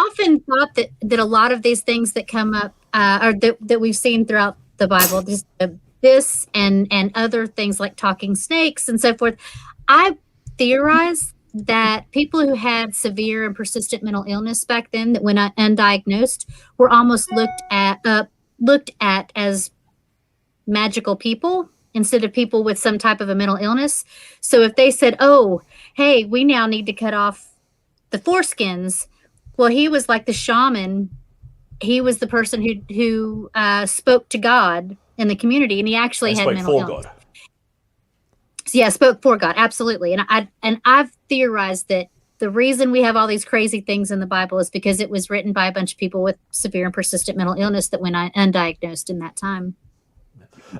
often thought that a lot of these things that come up, or that we've seen throughout the Bible, this and other things like talking snakes and so forth, I theorize that people who had severe and persistent mental illness back then, that went undiagnosed, were almost looked at as magical people instead of people with some type of a mental illness. So if they said, "Oh, hey, we now need to cut off the foreskins," well, he was like the shaman. He was the person who spoke to God in the community, and he actually had mental illness. God. So yeah, spoke for God, absolutely. And I've theorized that the reason we have all these crazy things in the Bible is because it was written by a bunch of people with severe and persistent mental illness that went undiagnosed in that time.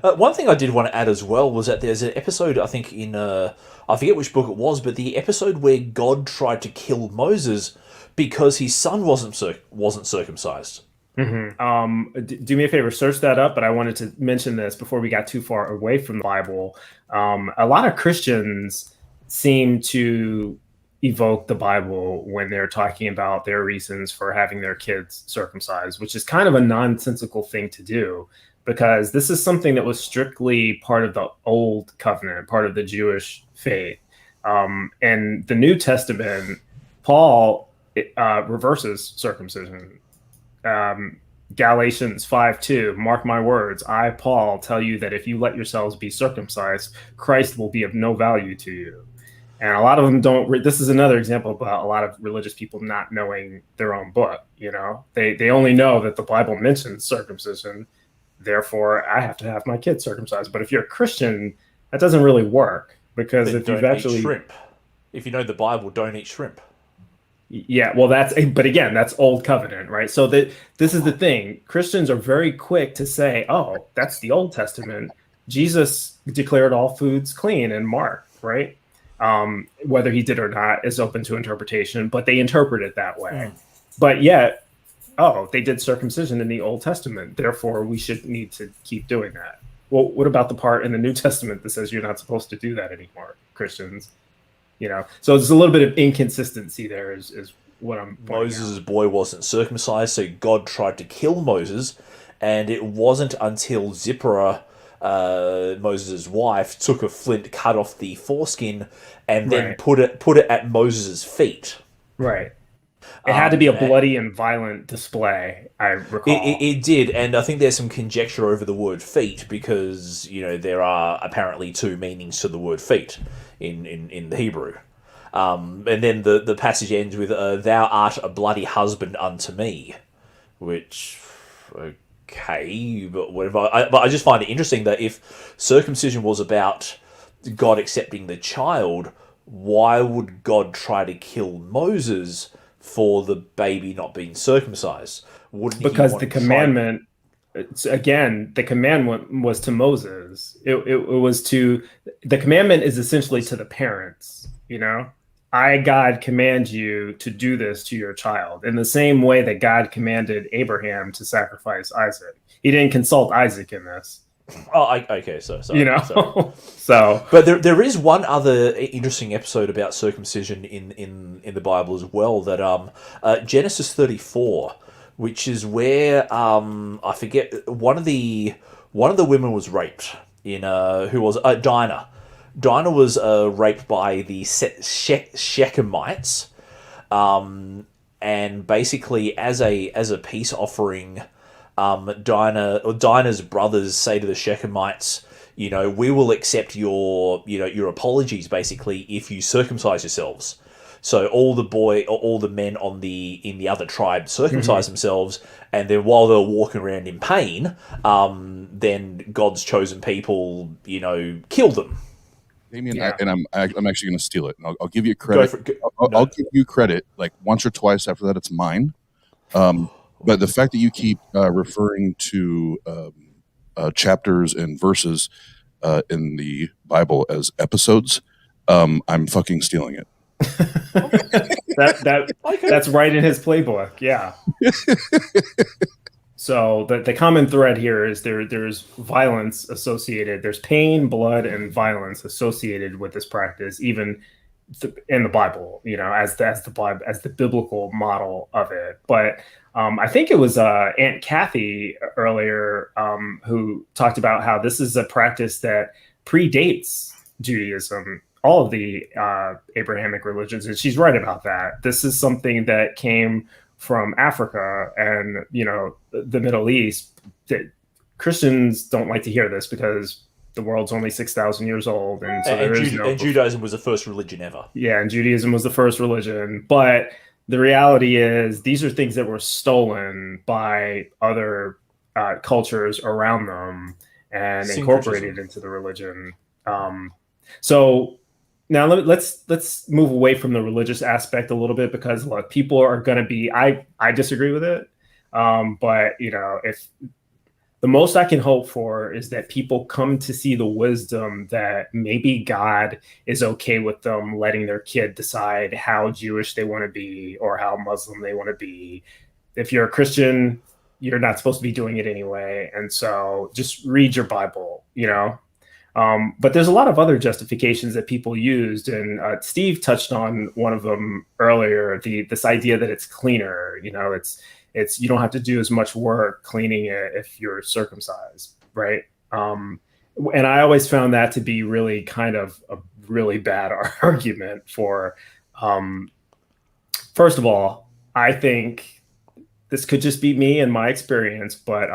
One thing I did want to add as well was that there's an episode, I think in, I forget which book it was, but the episode where God tried to kill Moses because his son wasn't circumcised. Mm-hmm. Do me a favor, search that up, but I wanted to mention this before we got too far away from the Bible. A lot of Christians seem to evoke the Bible when they're talking about their reasons for having their kids circumcised, which is kind of a nonsensical thing to do, because this is something that was strictly part of the Old Covenant, part of the Jewish faith. And the New Testament, Paul reverses circumcision. Galatians 5:2, mark my words, I, Paul, tell you that if you let yourselves be circumcised, Christ will be of no value to you. And a lot of them don't. This is another example about a lot of religious people not knowing their own book. You know, they only know that the Bible mentions circumcision. Therefore, I have to have my kids circumcised. But if you're a Christian, that doesn't really work, because if you've actually eat shrimp, if you know the Bible, don't eat shrimp. Yeah, well, but again, that's Old Covenant, right? So this is the thing. Christians are very quick to say, "Oh, that's the Old Testament. Jesus declared all foods clean in Mark, right?" Whether he did or not is open to interpretation, but they interpret it that way. But yet, they did circumcision in the Old Testament, therefore we should need to keep doing that. Well, what about the part in the New Testament that says you're not supposed to do that anymore, Christians? You know, so there's a little bit of inconsistency there is what I'm pointing Moses' boy wasn't circumcised, so God tried to kill Moses, and it wasn't until Zipporah, Moses' wife, took a flint, cut off the foreskin, and then put it at Moses' feet. Right. It had to be a bloody and violent display, I recall. It did, and I think there's some conjecture over the word feet, because, you know, there are apparently two meanings to the word feet in the Hebrew. And then the passage ends with, thou art a bloody husband unto me, which, okay, but whatever. But I just find it interesting that if circumcision was about God accepting the child, why would God try to kill Moses for the baby not being circumcised? Because the commandment, again, the commandment was to Moses. It was to, the commandment is essentially to the parents, you know? I, God, command you to do this to your child, in the same way that God commanded Abraham to sacrifice Isaac. He didn't consult Isaac in this. Oh, okay, so sorry. You know, so. But there is one other interesting episode about circumcision in the Bible as well. That Genesis 34, which is where I forget, one of the women was raped who was Dinah. Dinah was raped by the Shechemites, and basically as a peace offering, Dinah's brothers say to the Shechemites, you know, we will accept your apologies, basically, if you circumcise yourselves. So all the men in the other tribe circumcise themselves, and then while they're walking around in pain, then God's chosen people, you know, kill them. Damien, yeah. I'm actually going to steal it. I'll give you credit. I'll give you credit like once or twice. After that, it's mine. But the fact that you keep referring to chapters and verses in the Bible as episodes, I'm fucking stealing it. That's right in his playbook. Yeah. So the common thread here is there's violence associated. There's pain, blood, and violence associated with this practice, even in the Bible, as the biblical model of it. But I think it was Aunt Kathy earlier who talked about how this is a practice that predates Judaism, all of the Abrahamic religions, and she's right about that. This is something that came from Africa and the Middle East. That Christians don't like to hear this because the world's only 6,000 years old, and so and Judaism was the first religion ever. Yeah, and Judaism was the first religion, but the reality is these are things that were stolen by other cultures around them and incorporated into the religion. So now let's move away from the religious aspect a little bit, because look, people are going to be. I disagree with it, but if the most I can hope for is that people come to see the wisdom that maybe God is okay with them letting their kid decide how Jewish they want to be or how Muslim they want to be. If you're a Christian, you're not supposed to be doing it anyway. And so just read your Bible, But there's a lot of other justifications that people used. And Steve touched on one of them earlier, this idea that it's cleaner, it's you don't have to do as much work cleaning it if you're circumcised, right? And I always found that to be really kind of a really bad argument for, first of all, I think this could just be me and my experience, but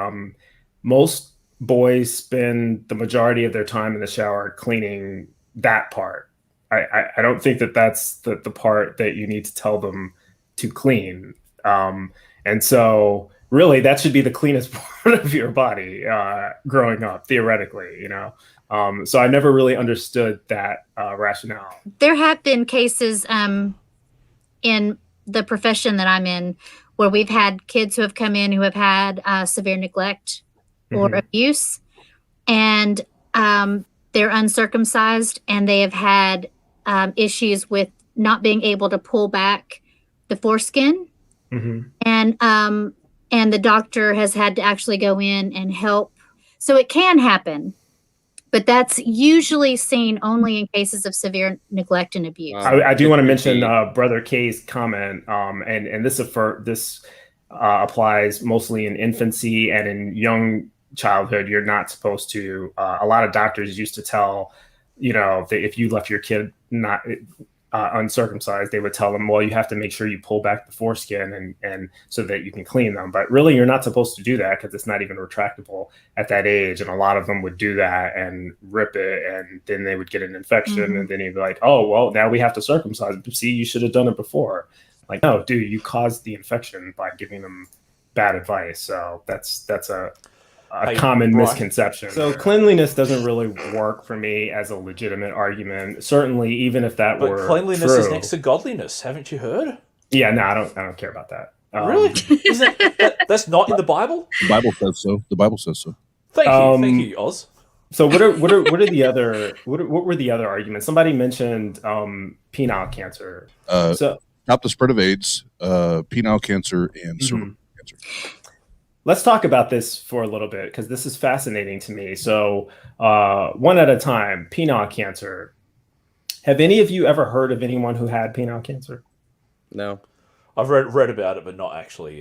most boys spend the majority of their time in the shower cleaning that part. I don't think that that's the part that you need to tell them to clean. And so really that should be the cleanest part of your body growing up, theoretically, So I never really understood that rationale. There have been cases in the profession that I'm in where we've had kids who have come in who have had severe neglect or abuse, and they're uncircumcised, and they have had issues with not being able to pull back the foreskin. And the doctor has had to actually go in and help. So it can happen, but that's usually seen only in cases of severe neglect and abuse. I do want to mention Brother Kay's comment, and this applies mostly in infancy and in young childhood. You're not supposed to. A lot of doctors used to tell, that if you left your kid not uncircumcised, they would tell them, well, you have to make sure you pull back the foreskin and so that you can clean them. But really, you're not supposed to do that because it's not even retractable at that age. And a lot of them would do that and rip it, and then they would get an infection. And then you'd be like, oh, well, now we have to circumcise. See, you should have done it before. Like, no, dude, you caused the infection by giving them bad advice. So that's a common misconception. So cleanliness doesn't really work for me as a legitimate argument. Certainly, even if that were true. But cleanliness is next to godliness. Haven't you heard? Yeah, no, I don't care about that. Really? That's not in the Bible? The Bible says so. The Bible says so. Thank you, Oz. So what were the other arguments? Somebody mentioned penile cancer. Stop the spread of AIDS, penile cancer, and cervical cancer. Let's talk about this for a little bit, because this is fascinating to me. So one at a time, penile cancer. Have any of you ever heard of anyone who had penile cancer? No. I've read about it, but not actually.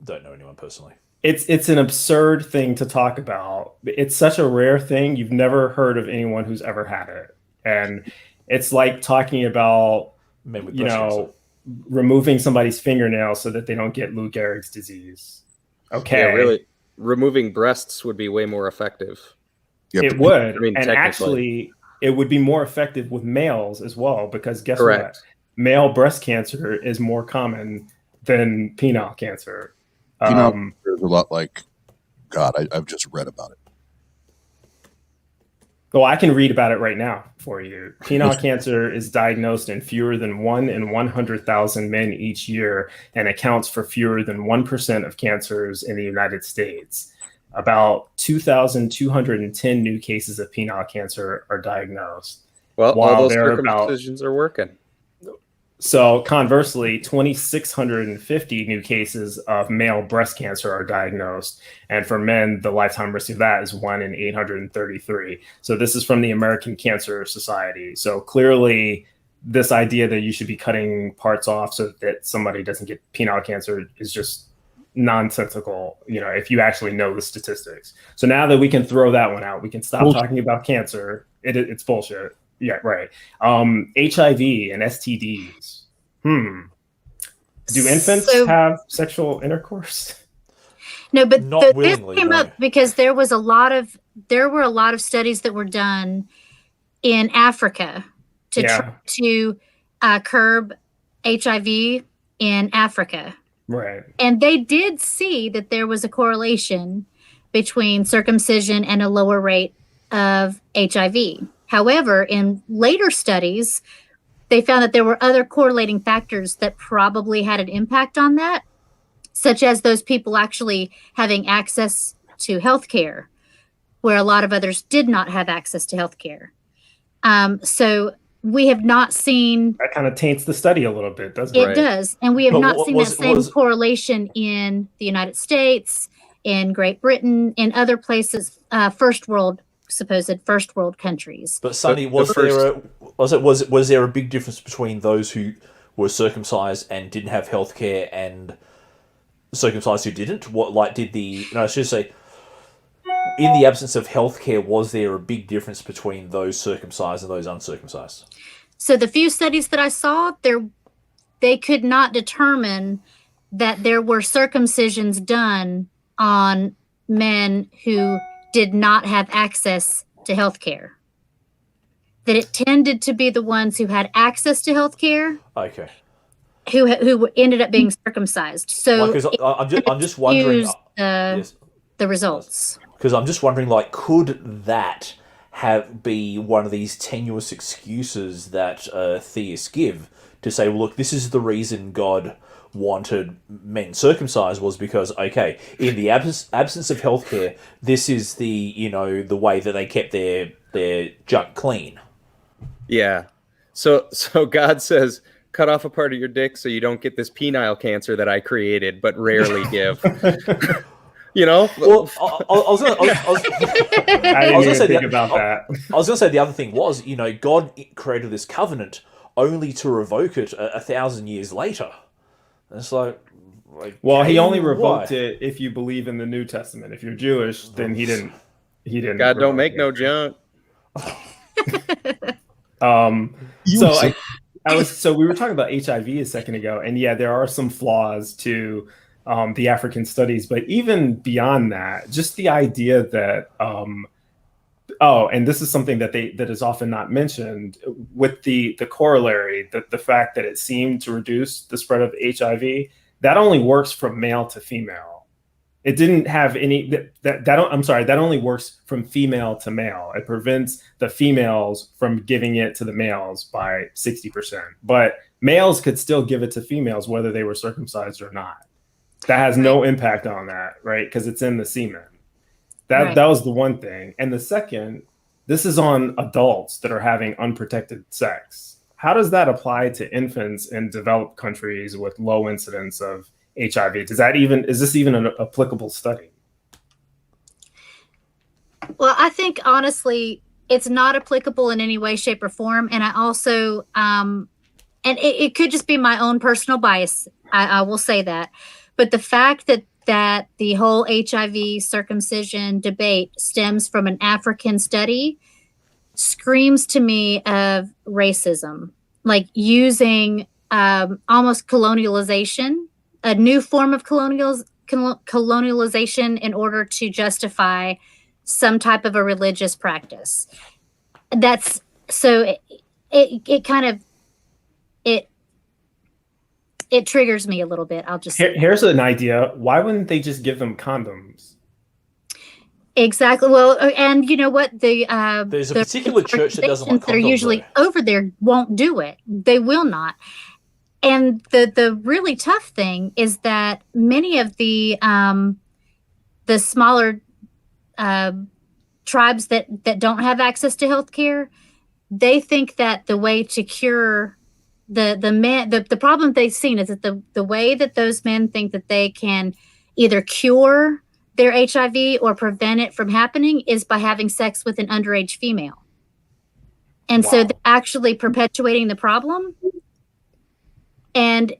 Don't know anyone personally. It's an absurd thing to talk about. It's such a rare thing. You've never heard of anyone who's ever had it. And it's like talking about, removing somebody's fingernail so that they don't get Lou Gehrig's disease. Okay. Yeah, really, removing breasts would be way more effective. Yep. It would. I mean, and actually, it would be more effective with males as well, because guess what? Male breast cancer is more common than penile cancer. Penile cancer is a lot like, God, I've just read about it. Well, I can read about it right now for you. Penile cancer is diagnosed in fewer than 1 in 100,000 men each year and accounts for fewer than 1% of cancers in the United States. About 2,210 new cases of penile cancer are diagnosed. Well, all those circumcisions are working. So conversely, 2,650 new cases of male breast cancer are diagnosed. And for men, the lifetime risk of that is 1 in 833. So this is from the American Cancer Society. So clearly, this idea that you should be cutting parts off so that somebody doesn't get penile cancer is just nonsensical, if you actually know the statistics. So now that we can throw that one out, we can stop talking about cancer. It's bullshit. Yeah, right. HIV and STDs. Do infants have sexual intercourse? No, but Not this willingly, came up because there were a lot of studies that were done in Africa to try to curb HIV in Africa. Right. And they did see that there was a correlation between circumcision and a lower rate of HIV. However, in later studies, they found that there were other correlating factors that probably had an impact on that, such as those people actually having access to healthcare, where a lot of others did not have access to healthcare. So we have not seen... That kind of taints the study a little bit, doesn't it? It does. And we have not seen that same correlation in the United States, in Great Britain, in other places, supposed first world countries. But Sonny, was there a big difference between those who were circumcised and didn't have healthcare and circumcised who didn't? I should say, in the absence of healthcare, was there a big difference between those circumcised and those uncircumcised? So the few studies that I saw, they could not determine that there were circumcisions done on men who did not have access to healthcare. That it tended to be the ones who had access to healthcare. Okay. Who ended up being circumcised. So I'm just wondering the results. Because I'm just wondering, could that be one of these tenuous excuses that theists give to say, well, look, this is the reason God wanted men circumcised, was because, okay, in the absence of healthcare, this is the way that they kept their junk clean. Yeah. So God says, cut off a part of your dick so you don't get this penile cancer that I created but rarely give. Well, I was going to say the other thing was, God created this covenant only to revoke it 1,000 years later. And it's well, he only revoked it if you believe in the New Testament. If you're Jewish, then he didn't. God don't make no junk. So we were talking about HIV a second ago, and yeah, there are some flaws to the African studies, but even beyond that, just the idea that and this is something that is often not mentioned with the corollary, the fact that it seemed to reduce the spread of HIV, that only works from male to female. It didn't have any that only works from female to male. It prevents the females from giving it to the males by 60%. But males could still give it to females whether they were circumcised or not. That has no impact on that, right? Because it's in the semen. That was the one thing. And the second, this is on adults that are having unprotected sex. How does that apply to infants in developed countries with low incidence of HIV? Is this even an applicable study? Well, I think honestly, it's not applicable in any way, shape, or form. And I also, and it could just be my own personal bias. I will say that. But the fact that the whole HIV circumcision debate stems from an African study screams to me of racism, like using almost colonialization, a new form of colonialization in order to justify some type of a religious practice. That's so it kind of it triggers me a little bit. I'll just here's an idea. Why wouldn't they just give them condoms? Exactly. Well, and you know what? There's a particular church that doesn't like condoms. That are usually over there won't do it. They will not. And the really tough thing is that many of the smaller tribes that don't have access to healthcare, they think that the way to cure the problem they've seen is that the way that those men think that they can either cure their HIV or prevent it from happening is by having sex with an underage female. And so they're actually perpetuating the problem. And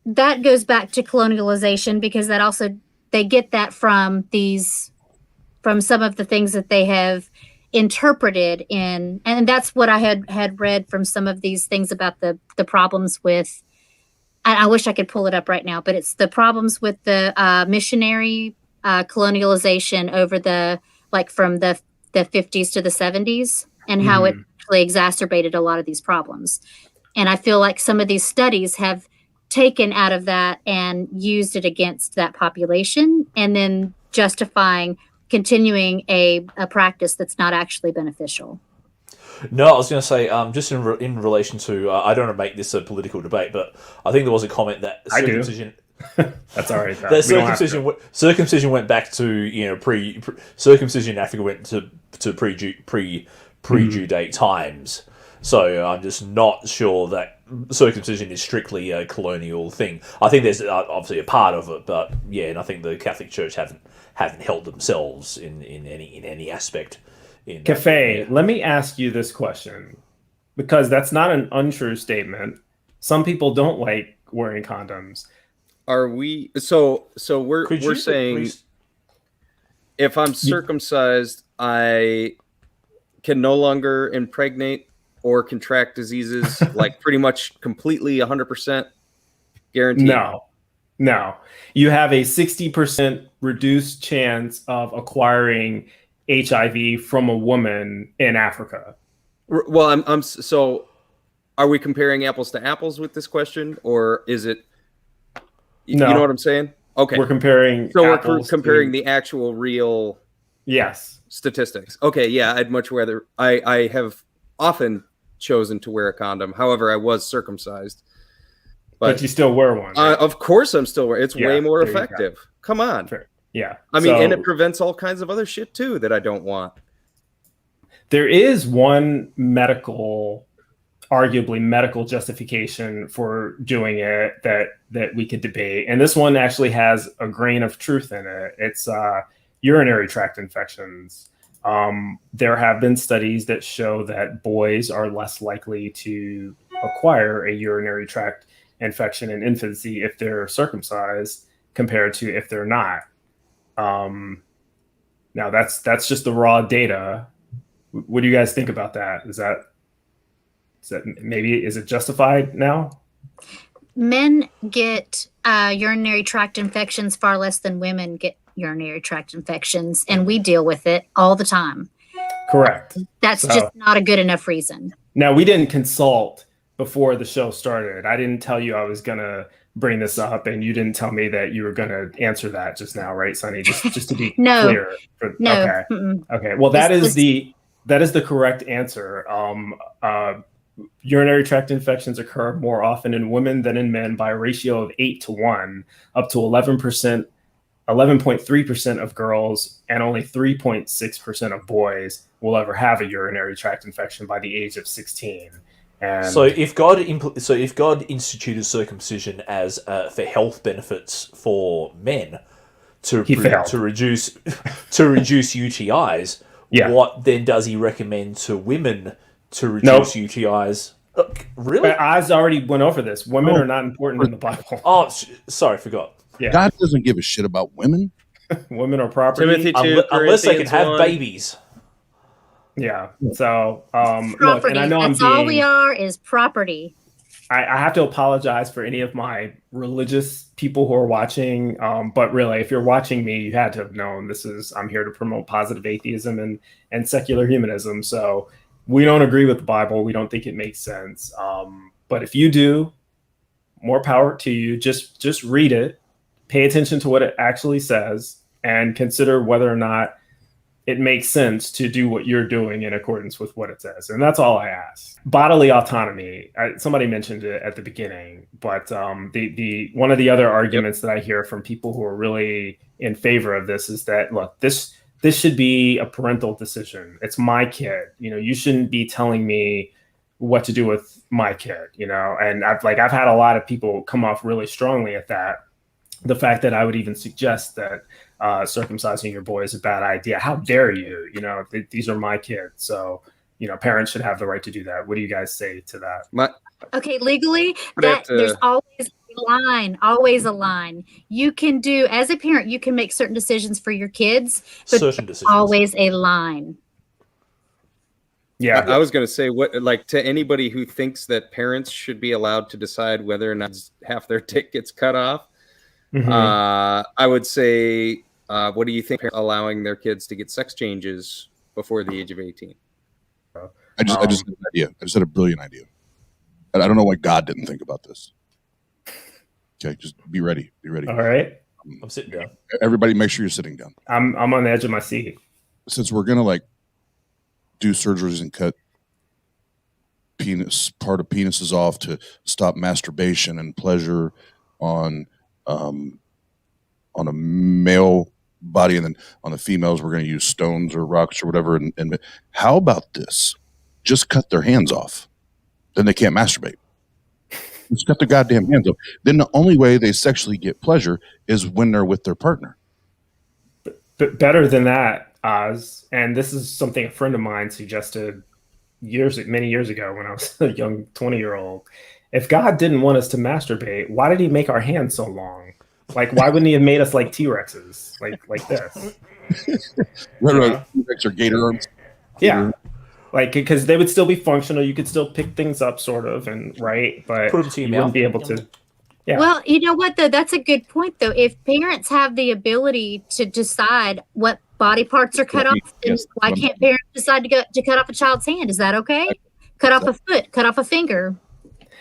that goes back to colonialization, because that also, they get that from some of the things that they have interpreted in, and that's what I had read from some of these things about the problems with, I wish I could pull it up right now, but it's the problems with the missionary colonialization over from the 50s to the 70s, and how it actually exacerbated a lot of these problems. And I feel like some of these studies have taken out of that and used it against that population, and then justifying continuing a practice that's not actually beneficial. No, I was going to say, just in relation to, I don't want to make this a political debate, but I think there was a comment that circumcision. That's all right. That circumcision went back to circumcision in Africa went to pre-Jew date times. So I'm just not sure that circumcision is strictly a colonial thing. I think there's obviously a part of it, but yeah, and I think the Catholic Church haven't held themselves in any aspect. Cafe, let me ask you this question, because that's not an untrue statement. Some people don't like wearing condoms. Are we so we're saying if I'm circumcised, I can no longer impregnate or contract diseases, like pretty much completely 100% guaranteed? No. You have a 60% reduced chance of acquiring HIV from a woman in Africa. Well, so are we comparing apples to apples with this question, or is it, you know what I'm saying? Okay. We're comparing the actual real statistics. Okay, yeah, I'd much rather, I have often chosen to wear a condom. However, I was circumcised. But you still wear one. Right? Of course I'm still wearing. It's way more effective. Come on. Sure. Yeah. I mean, and it prevents all kinds of other shit too that I don't want. There is one arguably medical justification for doing it that we could debate. And this one actually has a grain of truth in it. It's urinary tract infections. There have been studies that show that boys are less likely to acquire a urinary tract infection in infancy if they're circumcised compared to if they're not. Now that's just the raw data. What do you guys think about that? Is that maybe, is it justified now? Men get urinary tract infections far less than women get urinary tract infections, and we deal with it all the time. Correct. That's just not a good enough reason. Now, we didn't consult before the show started. I didn't tell you I was going to bring this up, and you didn't tell me that you were going to answer that just now, right, Sonny? Just to be clear. No. Okay. Well, that is the correct answer. Urinary tract infections occur more often in women than in men by a ratio of 8-1, up to 11.3% of girls, and only 3.6% of boys will ever have a urinary tract infection by the age of 16. And so if God instituted circumcision as for health benefits for men to reduce UTIs, what then does he recommend to women to reduce UTIs? Really? I already went over this. Women are not important in the Bible. Oh, sorry, I forgot. Yeah. God doesn't give a shit about women. Women are property. Timothy 2, unless they can have babies. Yeah. So, look, and I know all we are is property. I have to apologize for any of my religious people who are watching. But really, if you're watching me, you had to have known I'm here to promote positive atheism and secular humanism. So we don't agree with the Bible. We don't think it makes sense. But if you do, more power to you. Just read it. Pay attention to what it actually says and consider whether or not it makes sense to do what you're doing in accordance with what it says. And that's all I ask. Bodily autonomy. Somebody mentioned it at the beginning, but the one of the other arguments that I hear from people who are really in favor of this is that, look, this should be a parental decision. It's my kid. You shouldn't be telling me what to do with my kid, and I've had a lot of people come off really strongly at that. The fact that I would even suggest that circumcising your boy is a bad idea. How dare you? These are my kids. So, parents should have the right to do that. What do you guys say to that? Okay, legally, there's always a line. You can do, as a parent, you can make certain decisions for your kids, but there's always a line. Yeah, I was going to say, to anybody who thinks that parents should be allowed to decide whether or not half their dick gets cut off, I would say, what do you think allowing their kids to get sex changes before the age of 18? I just had an idea. I just had a brilliant idea. I don't know why God didn't think about this. Okay, just be ready. Be ready. All right. I'm sitting down. Everybody, make sure you're sitting down. I'm on the edge of my seat. Since we're gonna do surgeries and cut part of penises off to stop masturbation and pleasure on a male body, and then on the females we're going to use stones or rocks or whatever. And how about this? Just cut their hands off. Then they can't masturbate. Just cut their goddamn hands off. Then the only way they sexually get pleasure is when they're with their partner. But better than that, Oz, and this is something a friend of mine suggested many years ago when I was a young 20-year-old. If God didn't want us to masturbate, why did he make our hands so long? Why wouldn't he have made us like T-Rexes, like this? T-Rex or gator arms. Yeah. Because they would still be functional. You could still pick things up, sort of, but you wouldn't be able to. Yeah. Well, you know what, though? That's a good point, though. If parents have the ability to decide what body parts are cut off, then why can't parents decide to cut off a child's hand? Is that okay? Cut off a foot, cut off a finger.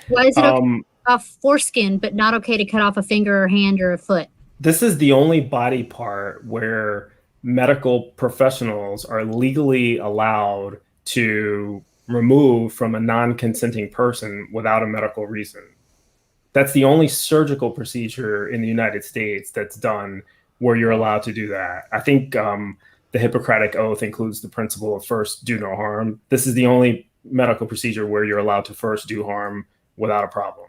Why is it okay to cut off foreskin, but not okay to cut off a finger or hand or a foot? This is the only body part where medical professionals are legally allowed to remove from a non-consenting person without a medical reason. That's the only surgical procedure in the United States that's done where you're allowed to do that. I think the Hippocratic Oath includes the principle of first do no harm. This is the only medical procedure where you're allowed to first do harm without a problem.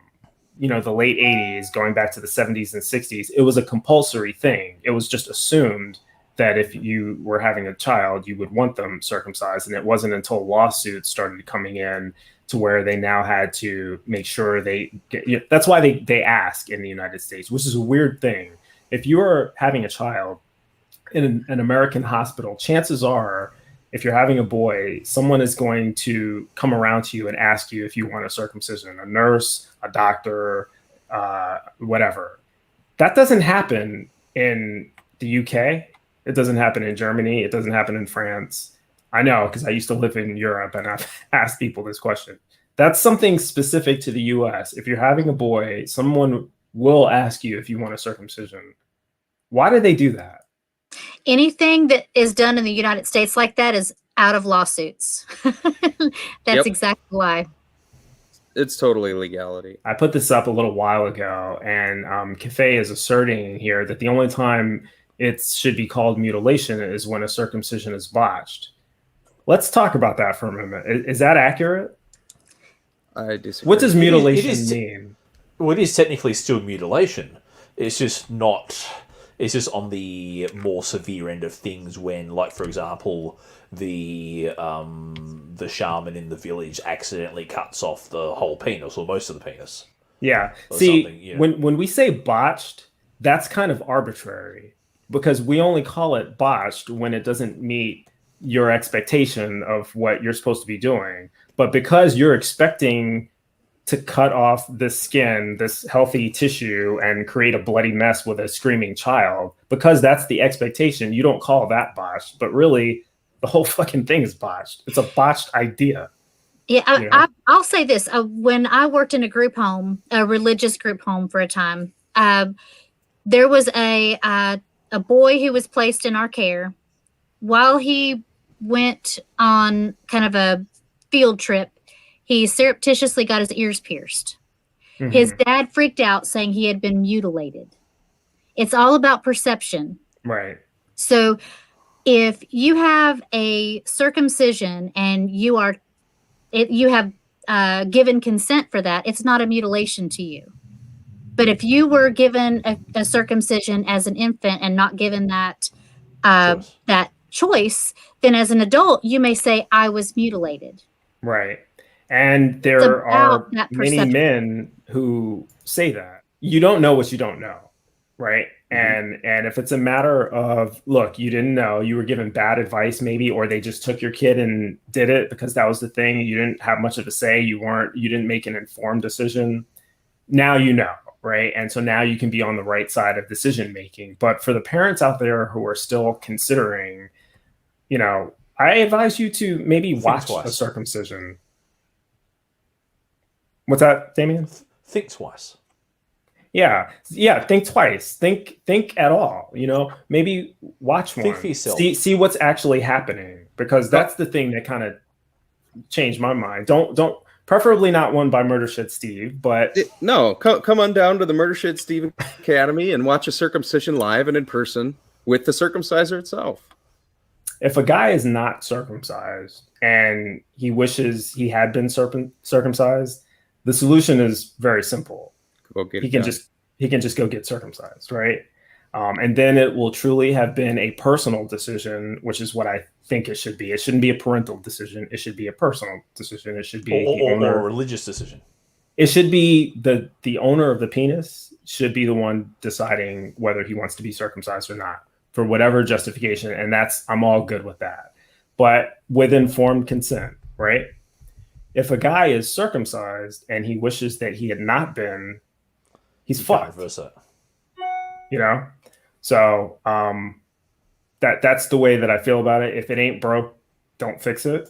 The late 80s, going back to the 70s and 60s, it was a compulsory thing. It was just assumed that if you were having a child, you would want them circumcised. And it wasn't until lawsuits started coming in to where they now had to make sure they get, that's why they ask in the United States, which is a weird thing. If you are having a child in an American hospital, chances are, if you're having a boy, someone is going to come around to you and ask you if you want a circumcision, a nurse, a doctor, whatever. That doesn't happen in the UK. It doesn't happen in Germany. It doesn't happen in France. I know, because I used to live in Europe and I've asked people this question. That's something specific to the US. If you're having a boy, someone will ask you if you want a circumcision. Why do they do that? Anything that is done in the United States like that is out of lawsuits. That's exactly why. It's totally legality. I put this up a little while ago, and Cafe is asserting here that the only time it should be called mutilation is when a circumcision is botched. Let's talk about that for a minute. Is that accurate? I disagree. What does mutilation mean? Well, it is technically still mutilation. It's just not. It's just on the more severe end of things when, like, for example, the shaman in the village accidentally cuts off the whole penis or most of the penis. Yeah. See, when we say botched, that's kind of arbitrary because we only call it botched when it doesn't meet your expectation of what you're supposed to be doing. But because you're expecting to cut off this skin, this healthy tissue, and create a bloody mess with a screaming child, because that's the expectation, you don't call that botched, but really the whole fucking thing is botched. It's a botched idea. Yeah, I'll say this. When I worked in a group home, a religious group home for a time, there was a boy who was placed in our care. While he went on kind of a field trip, he surreptitiously got his ears pierced. Mm-hmm. His dad freaked out, saying he had been mutilated. It's all about perception. Right. So if you have a circumcision and you have given consent for that, it's not a mutilation to you. But if you were given a circumcision as an infant and not given that choice, then as an adult, you may say, I was mutilated. Right. And there are many men who say that. You don't know what you don't know. Right. And if it's a matter of, look, you didn't know, you were given bad advice maybe, or they just took your kid and did it because that was the thing. You didn't have much of a say. You didn't make an informed decision. Now you know. Right. And so now you can be on the right side of decision making. But for the parents out there who are still considering, I advise you to maybe watch a circumcision. What's that, Damien? Think twice. Yeah. Think twice. Think at all. Maybe watch one. Think for yourself. See what's actually happening, because that's the thing that kind of changed my mind. Don't. Preferably not one by Murder Shed Steve, but no. Come on down to the Murder Shed Steve Academy and watch a circumcision live and in person with the circumciser itself. If a guy is not circumcised and he wishes he had been circumcised, the solution is very simple. He can just go get circumcised, right? And then it will truly have been a personal decision, which is what I think it should be. It shouldn't be a parental decision. It should be a personal decision. It should be or a religious decision. It should be the owner of the penis should be the one deciding whether he wants to be circumcised or not, for whatever justification. And I'm all good with that. But with informed consent, right? If a guy is circumcised and he wishes that he had not been, he's fucked. So that's the way that I feel about it. If it ain't broke, don't fix it.